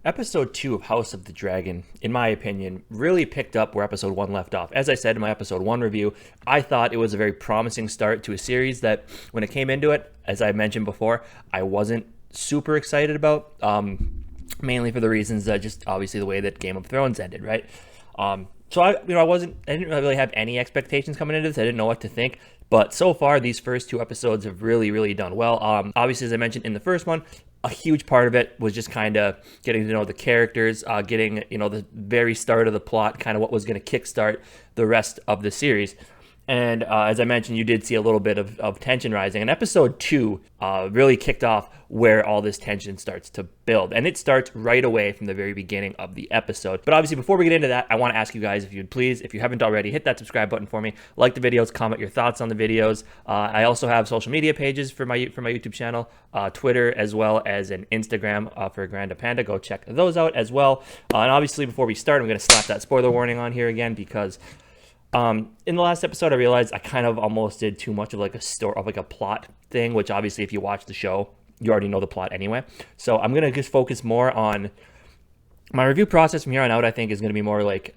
Episode 2 of House of the Dragon, in my opinion, really picked up where episode 1 left off. As I said in my episode 1 review, I thought it was a very promising start to a series that, when it came into it, as I mentioned before, I wasn't super excited about, mainly for the reasons that just obviously the way that Game of Thrones ended, right? So I didn't really have any expectations coming into this. I didn't know what to think. But so far, these first two episodes have really, really done well. Obviously, as I mentioned in the first one, a huge part of it was just kind of getting to know the characters, getting, the very start of the plot, kind of what was going to kickstart the rest of the series. And as I mentioned, you did see a little bit of tension rising. And episode 2 really kicked off where all this tension starts to build. And it starts right away from the very beginning of the episode. But obviously, before we get into that, I want to ask you guys, if you'd please, if you haven't already, hit that subscribe button for me. Like the videos, comment your thoughts on the videos. I also have social media pages for my YouTube channel, Twitter, as well as an Instagram for Granda Panda. Go check those out as well. And obviously, before we start, I'm going to slap that spoiler warning on here again because in the last episode, I realized I kind of almost did too much of like a story, of like a plot thing, which obviously if you watch the show, you already know the plot anyway. So I'm going to just focus more on my review process from here on out. I think is going to be more like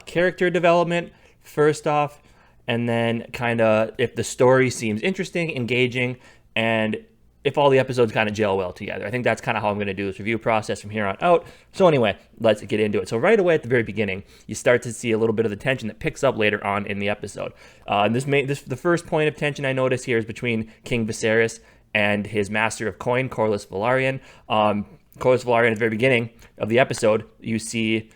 character development first off, and then kind of if the story seems interesting, engaging, and if all the episodes kind of gel well together. I think that's kind of how I'm going to do this review process from here on out. So anyway, let's get into it. So right away at the very beginning, you start to see a little bit of the tension that picks up later on in the episode. The first point of tension I notice here is between King Viserys and his master of coin, Corlys Velaryon. Corlys Velaryon, at the very beginning of the episode, you see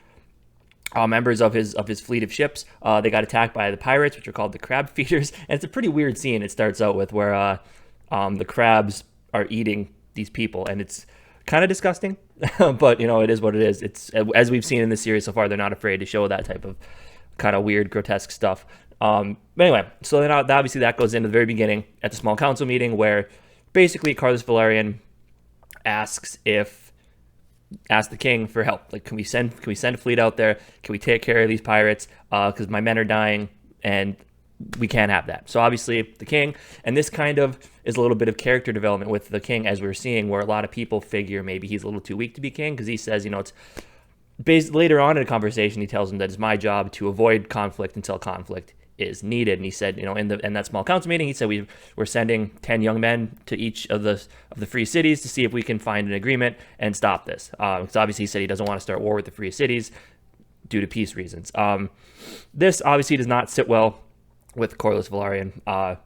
members of his fleet of ships. They got attacked by the pirates, which are called the Crab Feeders. And it's a pretty weird scene. It starts out with where the crabs are eating these people, and it's kind of disgusting, but it is what it is. It's, as we've seen in this series so far, they're not afraid to show that type of kind of weird, grotesque stuff. But anyway, so then obviously that goes into the very beginning at the small council meeting where basically Corlys Velaryon asks the king for help. Like, can we send a fleet out there? Can we take care of these pirates? Because my men are dying, and we can't have that. So obviously the king, and this kind of is a little bit of character development with the king, as we're seeing, where a lot of people figure maybe he's a little too weak to be king, because he says, it's based later on in a conversation, he tells him that it's my job to avoid conflict until conflict is needed. And he said, in that small council meeting, he said we're sending 10 young men to each of the free cities to see if we can find an agreement and stop this. Because obviously he said he doesn't want to start war with the free cities due to peace reasons. This obviously does not sit well with Corlys Velaryon.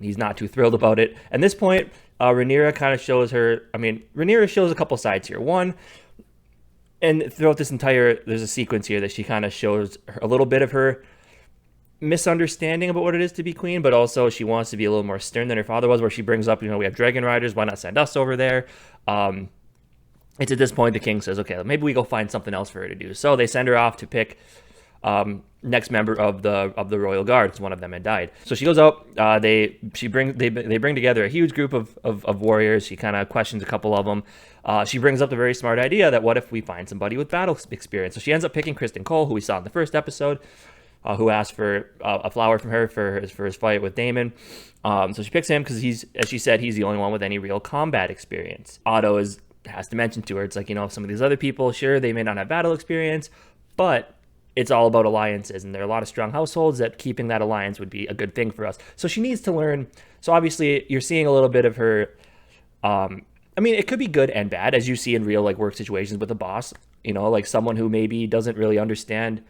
He's not too thrilled about it. At this point, Rhaenyra kind of shows Rhaenyra shows a couple sides here. One, and throughout this there's a sequence here that she kind of shows a little bit of her misunderstanding about what it is to be queen, but also she wants to be a little more stern than her father was, where she brings up, we have dragon riders, why not send us over there? It's at this point the king says, okay, maybe we go find something else for her to do. So they send her off to pick next member of the royal guard, because one of them had died. So she goes out. They bring together a huge group of warriors. She kind of questions a couple of them. She brings up the very smart idea that what if we find somebody with battle experience? So she ends up picking Criston Cole, who we saw in the first episode, who asked for a flower from her for his fight with Daemon. So she picks him because as she said, he's the only one with any real combat experience. Otto has to mention to her, it's like, some of these other people, sure, they may not have battle experience, but it's all about alliances, and there are a lot of strong households that keeping that alliance would be a good thing for us. So she needs to learn. So obviously you're seeing a little bit of her, it could be good and bad, as you see in real work situations with a boss, like someone who maybe doesn't really understand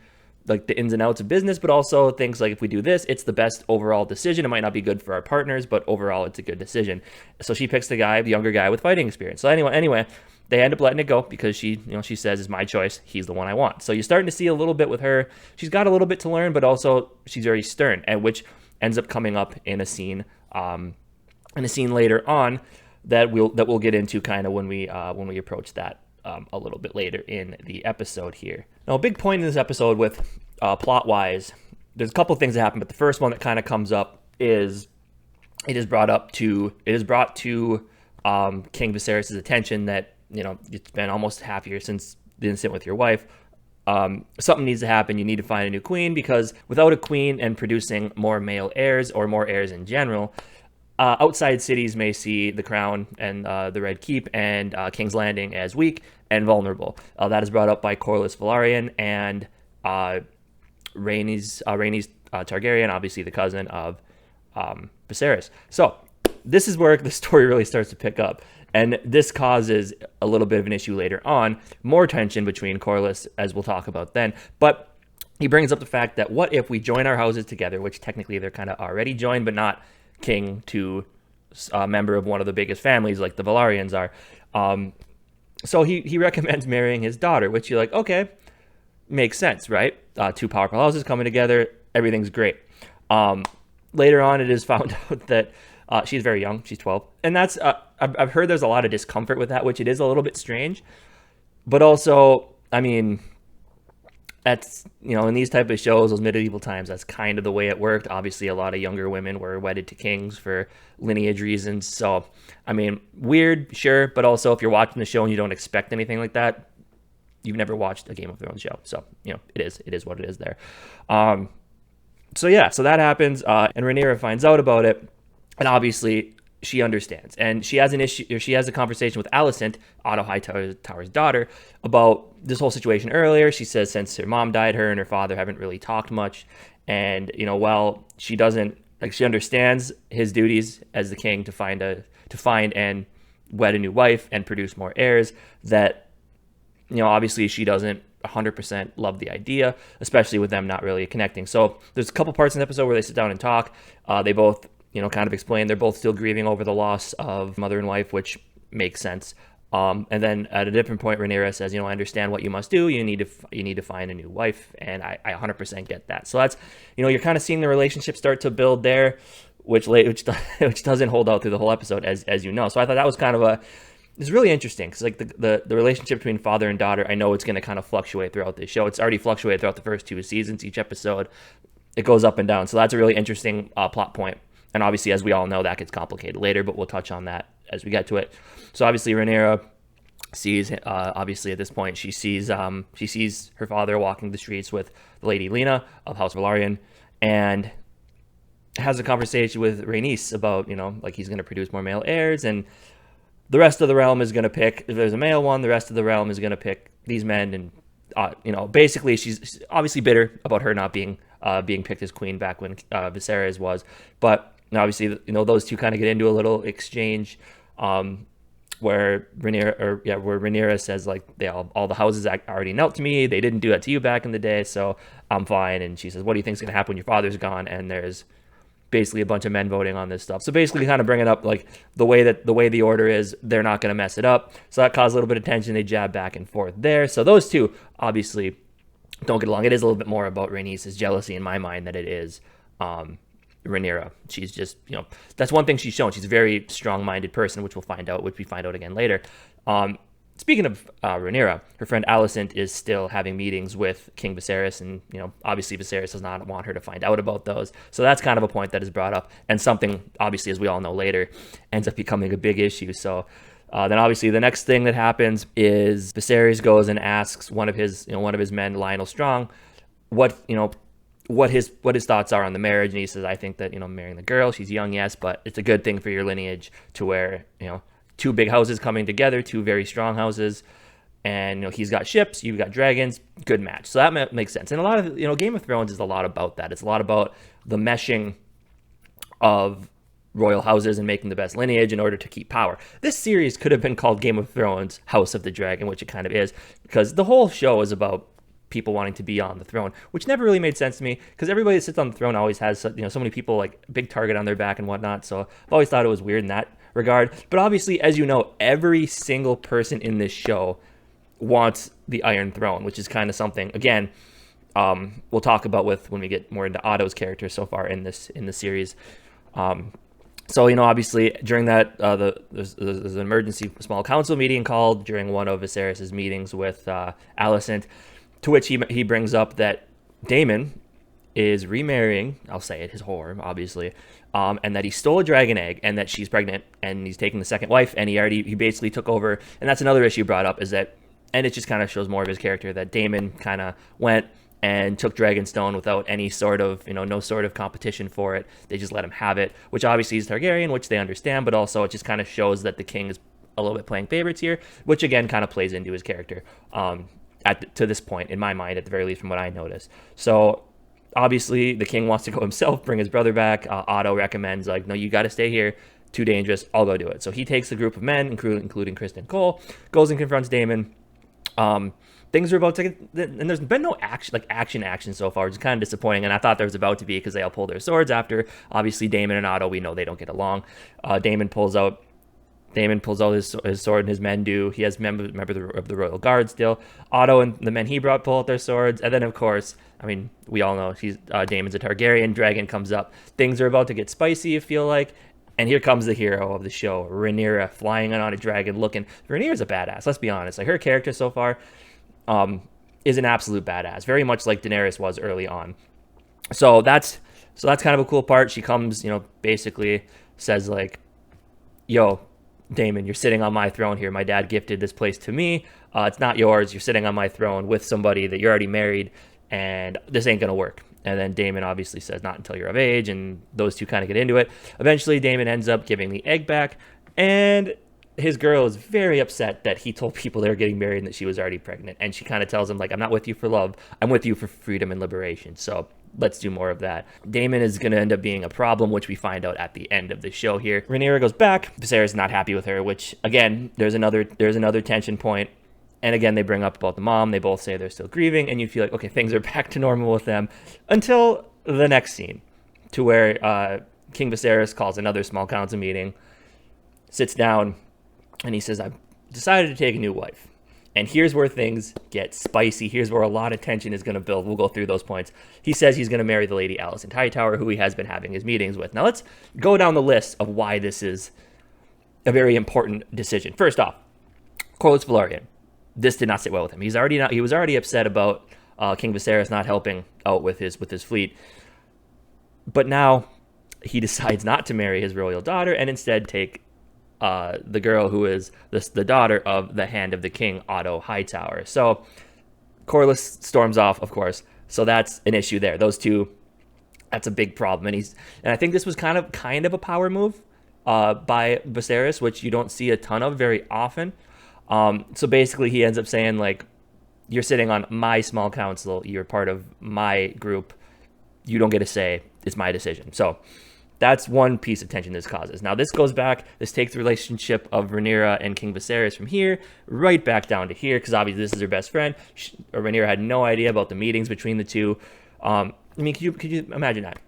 like the ins and outs of business, but also thinks like, if we do this, it's the best overall decision. It might not be good for our partners, but overall it's a good decision. So she picks the younger guy with fighting experience. So anyway, they end up letting it go because she says, it's my choice. He's the one I want. So you're starting to see a little bit with her. She's got a little bit to learn, but also she's very stern, and which ends up coming up in a scene later on that we'll get into kind of when we approach that a little bit later in the episode here. Now, a big point in this episode with plot-wise, there's a couple of things that happen, but the first one that kind of comes up is it is brought to King Viserys' attention that it's been almost half a year since the incident with your wife. Something needs to happen. You need to find a new queen, because without a queen and producing more male heirs, or more heirs in general, outside cities may see the Crown and the Red Keep and King's Landing as weak, and vulnerable. That is brought up by Corlys Velaryon and Rhaenys Targaryen, obviously the cousin of Viserys. So this is where the story really starts to pick up. And this causes a little bit of an issue later on, more tension between Corlys, as we'll talk about then. But he brings up the fact that what if we join our houses together, which technically they're kind of already joined, but not king to a member of one of the biggest families like the Velaryons are. So he recommends marrying his daughter, which you're like, okay, makes sense, right? Two powerful houses coming together, everything's great. Later on, it is found out that she's very young. She's 12. And that's, I've heard there's a lot of discomfort with that, which it is a little bit strange. But also, I mean, that's, in these type of shows, those medieval times, that's kind of the way it worked. Obviously, a lot of younger women were wedded to kings for lineage reasons. So, I mean, weird, sure. But also, if you're watching the show and you don't expect anything like that, you've never watched a Game of Thrones show. So, it is what it is there. So that happens. And Rhaenyra finds out about it. And obviously, she understands. And she has a conversation with Alicent, Otto Hightower's daughter, about this whole situation earlier. She says since her mom died, her and her father haven't really talked much. And, while she doesn't, she understands his duties as the king to find and wed a new wife and produce more heirs, that, obviously she doesn't 100% love the idea, especially with them not really connecting. So there's a couple parts in the episode where they sit down and talk. They both kind of explain they're both still grieving over the loss of mother and wife, which makes sense. And then at a different point, Rhaenyra says, I understand what you must do. You need to find a new wife. And I 100% get that. So that's, you're kind of seeing the relationship start to build there, which doesn't hold out through the whole episode, as you know. So I thought that was kind of it's really interesting because like the relationship between father and daughter, I know it's going to kind of fluctuate throughout this show. It's already fluctuated throughout the first 2 seasons. Each episode, it goes up and down. So that's a really interesting plot point. And obviously, as we all know, that gets complicated later, but we'll touch on that as we get to it. So obviously, Rhaenyra sees, obviously at this point, she sees her father walking the streets with the Lady Lena of House Velaryon, and has a conversation with Rhaenys about, he's going to produce more male heirs, and the rest of the realm is going to pick, if there's a male one, the rest of the realm is going to pick these men, and basically she's obviously bitter about her not being picked as queen back when Viserys was, but obviously, those two kind of get into a little exchange where Rhaenyra says, like, all the houses already knelt to me. They didn't do that to you back in the day, so I'm fine. And she says, what do you think's going to happen when your father's gone? And there's basically a bunch of men voting on this stuff. So basically kind of bringing up, like, the way the order is, they're not going to mess it up. So that caused a little bit of tension. They jab back and forth there. So those two, obviously, don't get along. It is a little bit more about Rhaenys' jealousy in my mind than it is Rhaenyra. She's just, that's one thing she's shown. She's a very strong-minded person, which we find out again later. Speaking of Rhaenyra, her friend Alicent is still having meetings with King Viserys, and obviously Viserys does not want her to find out about those. So that's kind of a point that is brought up, and something, obviously, as we all know later, ends up becoming a big issue. So then obviously the next thing that happens is Viserys goes and asks one of his men, Lyonel Strong, what his thoughts are on the marriage, and he says, I think that marrying the girl, she's young, yes, but it's a good thing for your lineage to where two big houses coming together, two very strong houses, and he's got ships, you've got dragons, good match. So that makes sense. And a lot of Game of Thrones is a lot about that. It's a lot about the meshing of royal houses and making the best lineage in order to keep power. This series could have been called Game of Thrones House of the Dragon, which it kind of is, because the whole show is about people wanting to be on the throne, which never really made sense to me, because everybody that sits on the throne always has so many people, like, big target on their back and whatnot. So I've always thought it was weird in that regard. But obviously, as you know, every single person in this show wants the Iron Throne, which is kind of something, again, we'll talk about when we get more into Otto's character so far in the series. So, obviously, during that, there's an emergency small council meeting called during one of Viserys' meetings with Alicent, to which he brings up that Daemon is remarrying, I'll say it, his whore, obviously, and that he stole a dragon egg, and that she's pregnant, and he's taking the second wife, and he basically took over. And that's another issue brought up, is that, and it just kind of shows more of his character, that Daemon kind of went and took Dragonstone without any sort of, no sort of competition for it. They just let him have it, which obviously is Targaryen, which they understand, but also it just kind of shows that the king is a little bit playing favorites here, which again kind of plays into his character to this point, in my mind, at the very least, from what I noticed. So obviously, the king wants to go himself, bring his brother back. Otto recommends, like, no, you got to stay here. Too dangerous. I'll go do it. So he takes a group of men, including Kristen Cole, goes and confronts Daemon. Things are about to get, and there's been no action so far, which is kind of disappointing. And I thought there was about to be, because they all pull their swords after. Obviously, Daemon and Otto, we know they don't get along. Daemon pulls out his sword, and his men do. He has members of the royal guard still. Otto and the men he brought pull out their swords, and then of course, I mean, we all know Daemon's a Targaryen. Dragon comes up. Things are about to get spicy, you feel like. And here comes the hero of the show, Rhaenyra, flying on a dragon. Rhaenyra's a badass. Let's be honest. Like, her character so far is an absolute badass, very much like Daenerys was early on. So that's kind of a cool part. She comes, basically says like, "Yo, Daemon, you're sitting on my throne here. My dad gifted this place to me. It's not yours. You're sitting on my throne with somebody that you're already married, and this ain't gonna work." And then Daemon obviously says, "Not until you're of age," and those two kind of get into it. Eventually, Daemon ends up giving the egg back, and his girl is very upset that he told people they were getting married and that she was already pregnant. And she kind of tells him, like, "I'm not with you for love. I'm with you for freedom and liberation. So let's do more of that." Daemon is going to end up being a problem, which we find out at the end of the show here. Rhaenyra goes back. Viserys not happy with her, which, again, there's another tension point. And again, they bring up about the mom. They both say they're still grieving. And you feel like, okay, things are back to normal with them until the next scene, to where King Viserys calls another small council meeting, sits down, and he says, "I've decided to take a new wife." And here's where things get spicy. Here's where a lot of tension is going to build. We'll go through those points. He says he's going to marry the Lady Alicent Hightower, who he has been having his meetings with. Now let's go down the list of why this is a very important decision. First off, Corlys Velaryon. This did not sit well with him. He was already upset about King Viserys not helping out with his fleet. But now he decides not to marry his royal daughter and instead take the girl who is the daughter of the Hand of the King, Otto Hightower. So Corlys storms off, of course. So that's an issue there. Those two, that's a big problem. And I think this was kind of a power move by Viserys, which you don't see a ton of very often. So basically he ends up saying, like, "You're sitting on my small council. You're part of my group. You don't get a say. It's my decision." So that's one piece of tension this causes. Now, this takes the relationship of Rhaenyra and King Viserys from here right back down to here, because obviously this is her best friend. Rhaenyra had no idea about the meetings between the two. I mean, could you imagine that?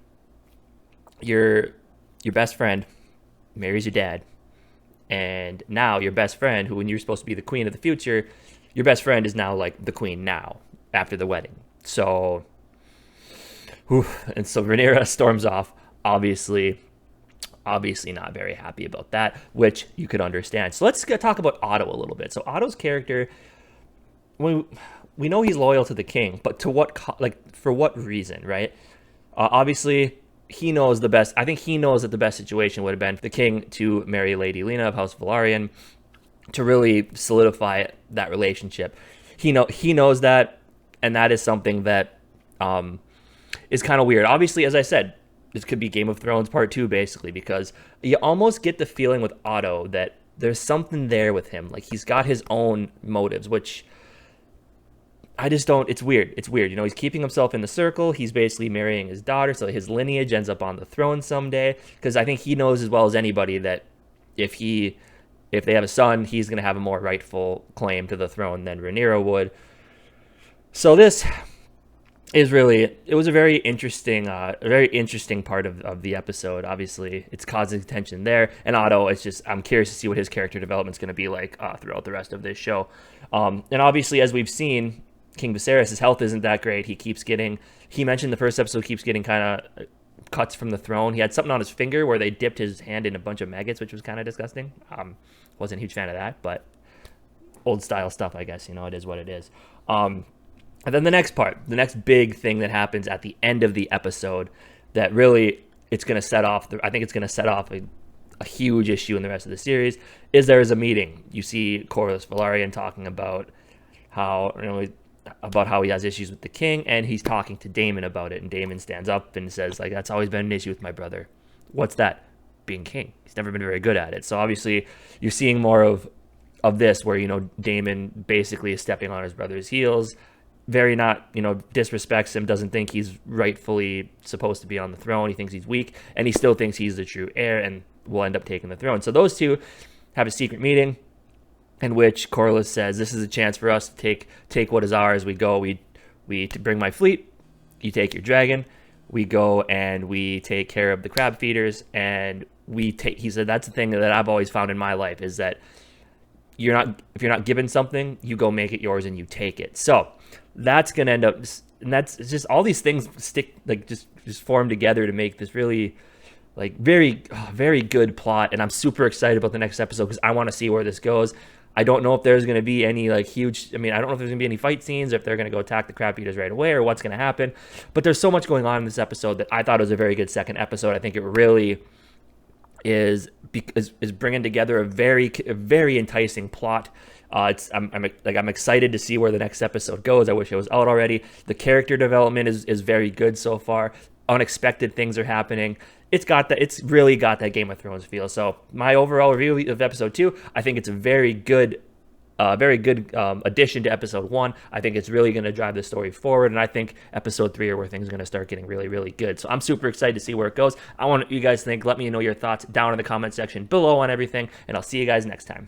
Your best friend marries your dad, and now your best friend, who when you're supposed to be the queen of the future, your best friend is now like the queen now after the wedding. So, and so Rhaenyra storms off. Obviously not very happy about that, which you could understand. So let's talk about Otto a little bit. So Otto's character, we know he's loyal to the king, but for what reason, right? Obviously, he knows the best. I think he knows that the best situation would have been for the king to marry Lady Lena of House Velaryon to really solidify that relationship. He knows that, and that is something that is kind of weird. Obviously, as I said, this could be Game of Thrones Part 2, basically, because you almost get the feeling with Otto that there's something there with him. Like, he's got his own motives, which I just don't. It's weird. He's keeping himself in the circle. He's basically marrying his daughter, so his lineage ends up on the throne someday. Because I think he knows as well as anybody that if they have a son, he's going to have a more rightful claim to the throne than Rhaenyra would. So this it was a very interesting part of the episode. Obviously, it's causing tension there. And Otto, I'm curious to see what his character development is going to be like throughout the rest of this show. And obviously, as we've seen, King Viserys, his health isn't that great. He mentioned the first episode keeps getting kind of cuts from the throne. He had something on his finger where they dipped his hand in a bunch of maggots, which was kind of disgusting. Wasn't a huge fan of that, but old style stuff, I guess. It is what it is. And then the next big thing that happens at the end of the episode that really it's going to set off, I think it's going to set off a huge issue in the rest of the series, is there is a meeting. You see Corlys Velaryon talking about how he has issues with the king, and he's talking to Daemon about it, and Daemon stands up and says, like, "That's always been an issue with my brother." What's that? being king. He's never been very good at it. So obviously, you're seeing more of this, where Daemon basically is stepping on his brother's heels, very not disrespects him, doesn't think he's rightfully supposed to be on the throne. He thinks he's weak, and he still thinks he's the true heir, and will end up taking the throne. So those two have a secret meeting in which Corlys says, "This is a chance for us to take what is ours. We go, we bring my fleet. You take your dragon. We go and we take care of the crab feeders, and we take." He said, "That's the thing that I've always found in my life, is that if you're not given something, you go make it yours and you take it." So that's gonna end up, and that's just all these things just form together to make this really very good plot. And I'm super excited about the next episode because I want to see where this goes. I don't know if there's going to be any huge, I don't know if there's going to be any fight scenes, or if they're going to go attack the crab eaters right away, or what's going to happen. But there's so much going on in this episode that I thought it was a very good second episode. I think it really is bringing together a very enticing plot. I'm excited to see where the next episode goes. I wish it was out already. The character development is very good so far. Unexpected things are happening. It's really got that Game of Thrones feel. So my overall review of episode 2, I think it's a very good addition to episode 1. I think it's really going to drive the story forward, and I think episode 3 are where things are going to start getting really good. So I'm super excited to see where it goes. I want you guys to think. Let me know your thoughts down in the comment section below on everything, and I'll see you guys next time.